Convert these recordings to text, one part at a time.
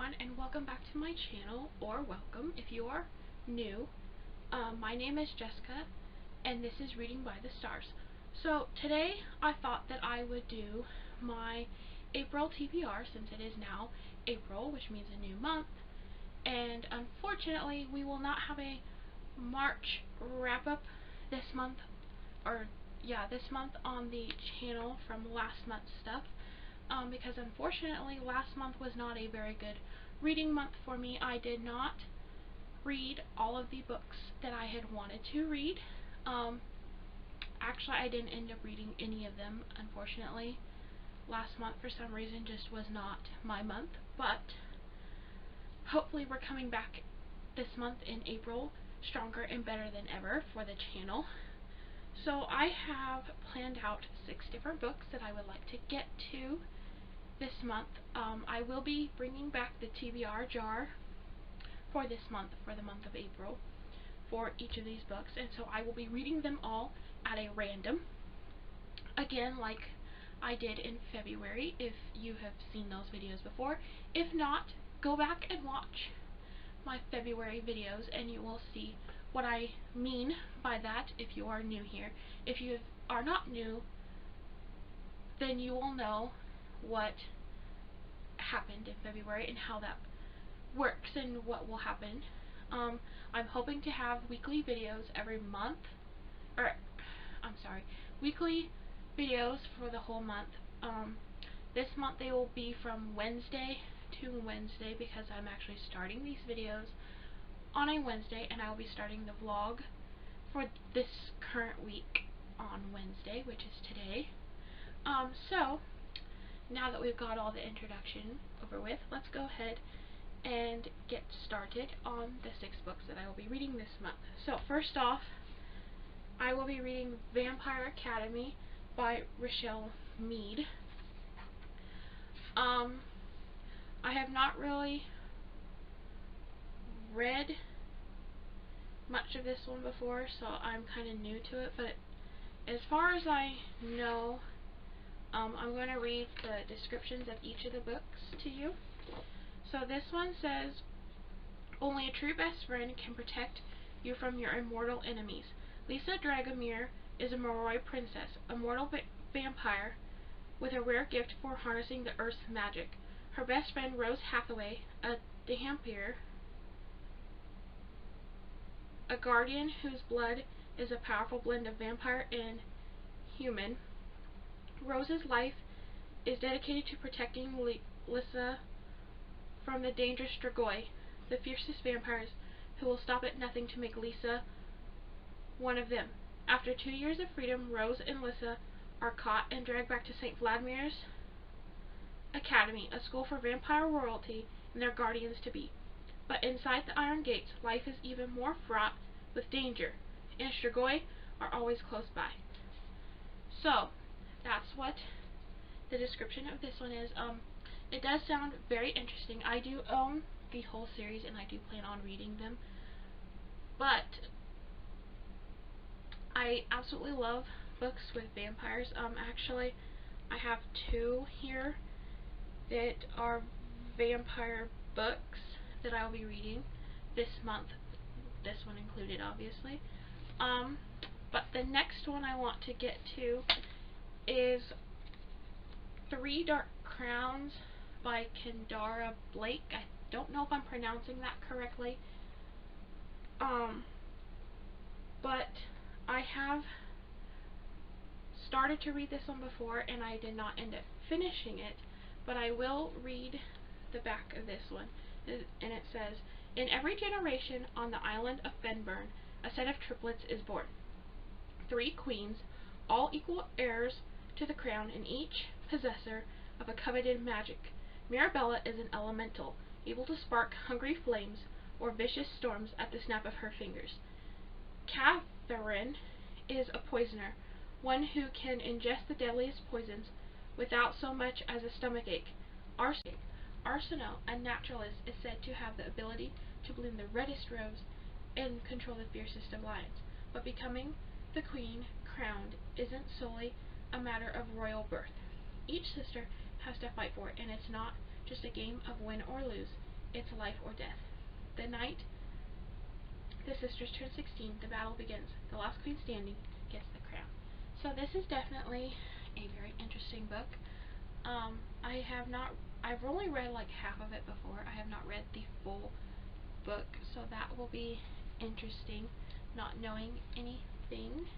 everyone, and welcome back to my channel, or welcome if you are new. My name is Jessica, and this is Reading by the Stars. So today I thought that I would do my April TBR, since it is now April, which means a new month, and unfortunately we will not have a March wrap-up this month, this month on the channel from last month's stuff. Because unfortunately last month was not a very good reading month for me. I did not read all of the books that I had wanted to read. Actually, I didn't end up reading any of them, unfortunately. Last month, for some reason, just was not my month, but hopefully we're coming back this month in April stronger and better than ever for the channel. So I have planned out 6 different books that I would like to get to this month. I will be bringing back the TBR jar for this month, for the month of April, for each of these books, and so I will be reading them all at a random, again like I did in February, if you have seen those videos before. If not, go back and watch my February videos and you will see what I mean by that if you are new here. If you are not new, then you will know what happened in February and how that works and what will happen. I'm hoping to have weekly videos every month, weekly videos for the whole month. This month they will be from Wednesday to Wednesday, because I'm actually starting these videos on a Wednesday, and I will be starting the vlog for this current week on Wednesday, which is today. So now that we've got all the introduction over with, let's go ahead and get started on the 6 books that I will be reading this month. So first off, I will be reading Vampire Academy by Richelle Mead. I have not really read much of this one before, so I'm kind of new to it, but as far as I know, I'm going to read the descriptions of each of the books to you. So this one says, only a true best friend can protect you from your immortal enemies. Lisa Dragomir is a Moroi princess, a mortal vampire with a rare gift for harnessing the earth's magic. Her best friend, Rose Hathaway, a Dhampir, a guardian whose blood is a powerful blend of vampire and human. Rose's life is dedicated to protecting Lisa from the dangerous Strigoi, the fiercest vampires who will stop at nothing to make Lisa one of them. After 2 years of freedom, Rose and Lisa are caught and dragged back to St. Vladimir's Academy, a school for vampire royalty and their guardians-to-be. But inside the Iron Gates, life is even more fraught with danger, and Strigoi are always close by. So, that's what the description of this one is. It does sound very interesting. I do own the whole series, and I do plan on reading them. But I absolutely love books with vampires. Actually, I have 2 here that are vampire books that I'll be reading this month. This one included, obviously. But the next one I want to get to is 3 Dark Crowns by Kendara Blake. I don't know if I'm pronouncing that correctly. But I have started to read this one before, and I did not end up finishing it, but I will read the back of this one, and it says, in every generation on the island of Fenburn, a set of triplets is born. 3 queens, all equal heirs to the crown, and each possessor of a coveted magic. Mirabella is an elemental, able to spark hungry flames or vicious storms at the snap of her fingers. Catherine is a poisoner, one who can ingest the deadliest poisons without so much as a stomachache. Arsenal, a naturalist, is said to have the ability to bloom the reddest rose and control the fiercest of lions. But becoming the queen crowned isn't solely a matter of royal birth. Each sister has to fight for it, and it's not just a game of win or lose. It's life or death. The night the sisters turn 16, the battle begins. The last queen standing gets the crown. So this is definitely a very interesting book. I've only read like half of it before. I have not read the full book, so that will be interesting, not knowing anything.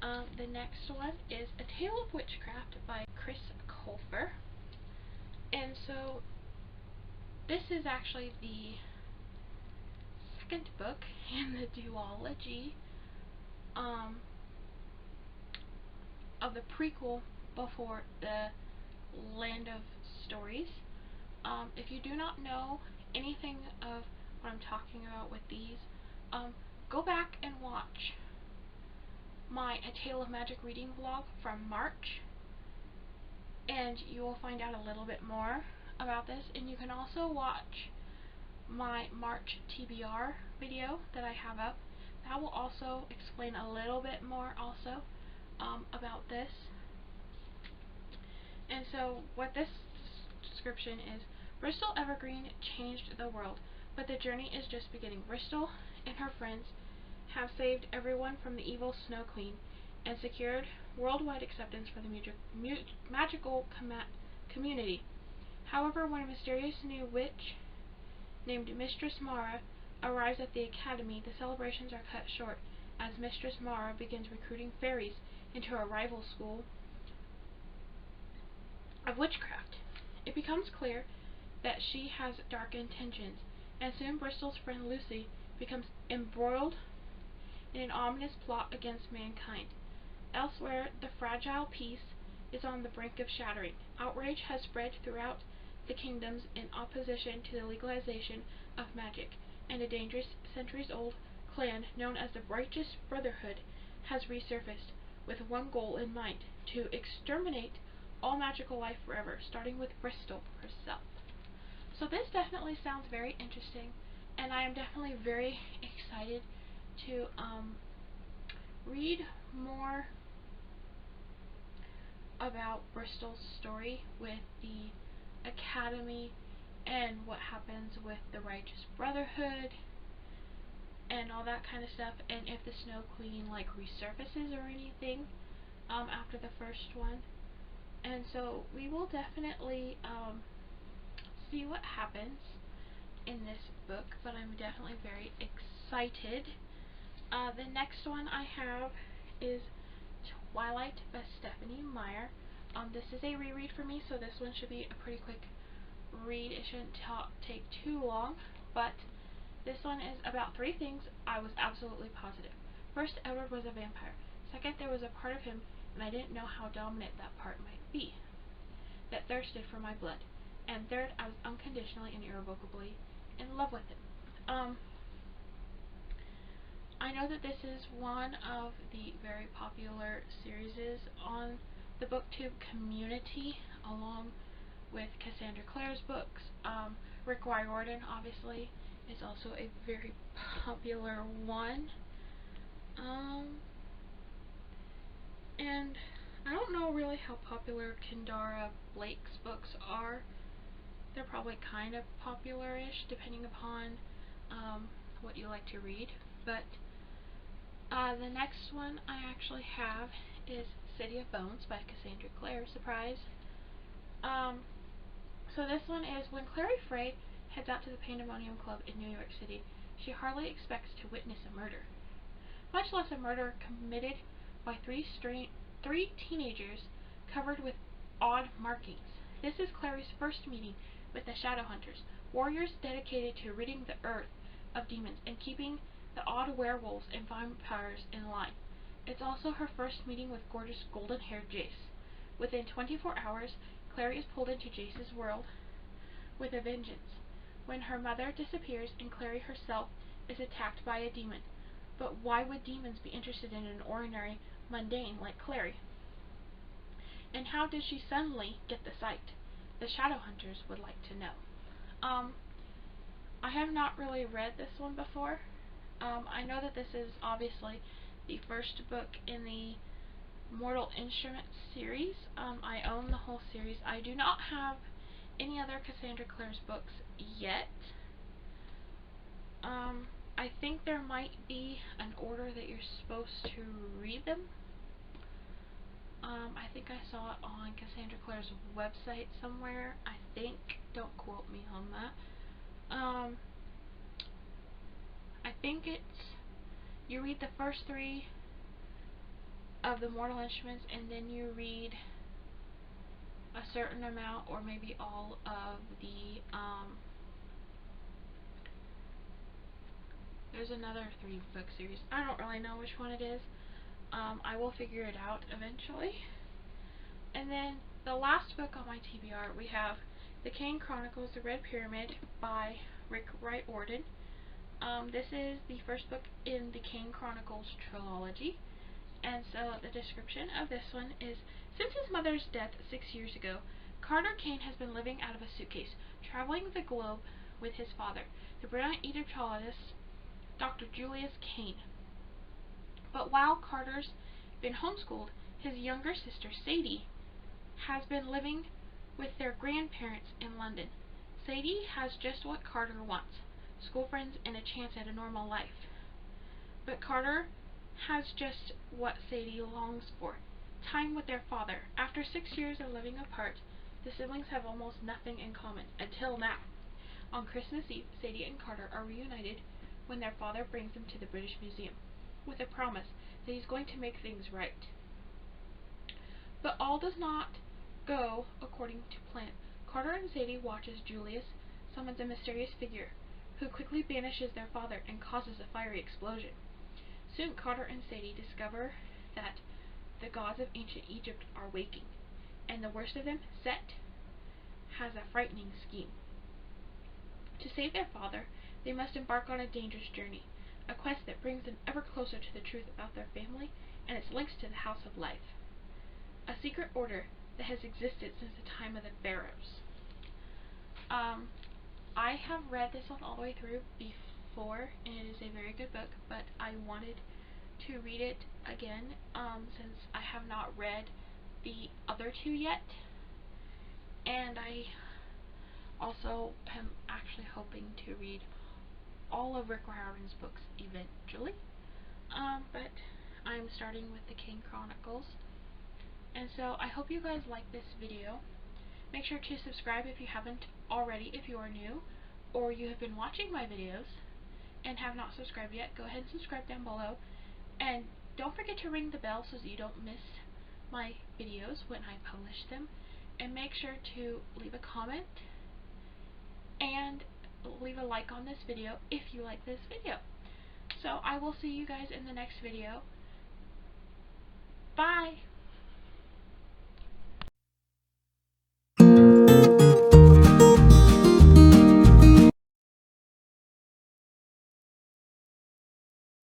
The next one is A Tale of Witchcraft by Chris Colfer. And so this is actually the second book in the duology of the prequel before the Land of Stories. If you do not know anything of what I'm talking about with these, go back and watch my A Tale of Magic reading vlog from March, and you will find out a little bit more about this. And you can also watch my March TBR video that I have up. That will also explain a little bit more also about this. And so what this description is: Bristol Evergreen changed the world, but the journey is just beginning. Bristol and her friends have saved everyone from the evil Snow Queen and secured worldwide acceptance for the magical community. However, when a mysterious new witch named Mistress Mara arrives at the academy, the celebrations are cut short as Mistress Mara begins recruiting fairies into a rival school of witchcraft. It becomes clear that she has dark intentions, and soon Bristol's friend Lucy becomes embroiled in an ominous plot against mankind. Elsewhere, the fragile peace is on the brink of shattering. Outrage has spread throughout the kingdoms in opposition to the legalization of magic, and a dangerous, centuries-old clan known as the Righteous Brotherhood has resurfaced with one goal in mind: to exterminate all magical life forever, starting with Bristol herself. So this definitely sounds very interesting, and I am definitely very excited to read more about Bristol's story with the Academy and what happens with the Righteous Brotherhood and all that kind of stuff, and if the Snow Queen like resurfaces or anything after the first one. And so we will definitely see what happens in this book, but I'm definitely very excited. The next one I have is Twilight by Stephanie Meyer. This is a reread for me, so this one should be a pretty quick read. It shouldn't take too long, but this one is about three things I was absolutely positive. First, Edward was a vampire. Second, there was a part of him, and I didn't know how dominant that part might be, that thirsted for my blood. And third, I was unconditionally and irrevocably in love with him. I know that this is one of the very popular series on the BookTube community, along with Cassandra Clare's books. Rick Riordan, obviously, is also a very popular one. And I don't know really how popular Kendara Blake's books are. They're probably kind of popular-ish, depending upon what you like to read. But the next one I actually have is City of Bones by Cassandra Clare. Surprise! So this one is: when Clary Frey heads out to the Pandemonium Club in New York City, she hardly expects to witness a murder, much less a murder committed by three teenagers covered with odd markings. This is Clary's first meeting with the Shadowhunters, warriors dedicated to ridding the earth of demons and keeping the odd werewolves and vampires in line. It's also her first meeting with gorgeous golden-haired Jace. Within 24 hours, Clary is pulled into Jace's world with a vengeance, when her mother disappears and Clary herself is attacked by a demon. But why would demons be interested in an ordinary mundane like Clary? And how did she suddenly get the sight? The Shadowhunters would like to know. I have not really read this one before. I know that this is obviously the first book in the Mortal Instruments series. I own the whole series. I do not have any other Cassandra Clare's books yet. I think there might be an order that you're supposed to read them. I think I saw it on Cassandra Clare's website somewhere. I think. Don't quote me on that. I think it's, you read the first 3 of the Mortal Instruments, and then you read a certain amount, or maybe all of the, there's another 3-book series. I don't really know which one it is. I will figure it out eventually. And then the last book on my TBR, we have The Kane Chronicles, The Red Pyramid by Rick Riordan. This is the first book in the Kane Chronicles trilogy. And so the description of this one is, since his mother's death 6 years ago, Carter Kane has been living out of a suitcase, traveling the globe with his father, the brilliant Egyptologist Dr. Julius Kane. But while Carter's been homeschooled, his younger sister, Sadie, has been living with their grandparents in London. Sadie has just what Carter wants: school friends and a chance at a normal life. But Carter has just what Sadie longs for: time with their father. After 6 years of living apart, the siblings have almost nothing in common, until now. On Christmas Eve, Sadie and Carter are reunited when their father brings them to the British Museum, with a promise that he's going to make things right. But all does not go according to plan. Carter and Sadie watch as Julius summons a mysterious figure, who quickly banishes their father and causes a fiery explosion. Soon Carter and Sadie discover that the gods of ancient Egypt are waking, and the worst of them, Set, has a frightening scheme. To save their father, they must embark on a dangerous journey, a quest that brings them ever closer to the truth about their family and its links to the House of Life, a secret order that has existed since the time of the pharaohs. I have read this one all the way through before, and it is a very good book, but I wanted to read it again, since I have not read the other 2 yet, and I also am actually hoping to read all of Rick Riordan's books eventually, but I'm starting with the Kane Chronicles. And so I hope you guys like this video. Make sure to subscribe if you haven't already, if you are new, or you have been watching my videos and have not subscribed yet. Go ahead and subscribe down below, and don't forget to ring the bell so that you don't miss my videos when I publish them. And make sure to leave a comment and leave a like on this video if you like this video. So I will see you guys in the next video. Bye!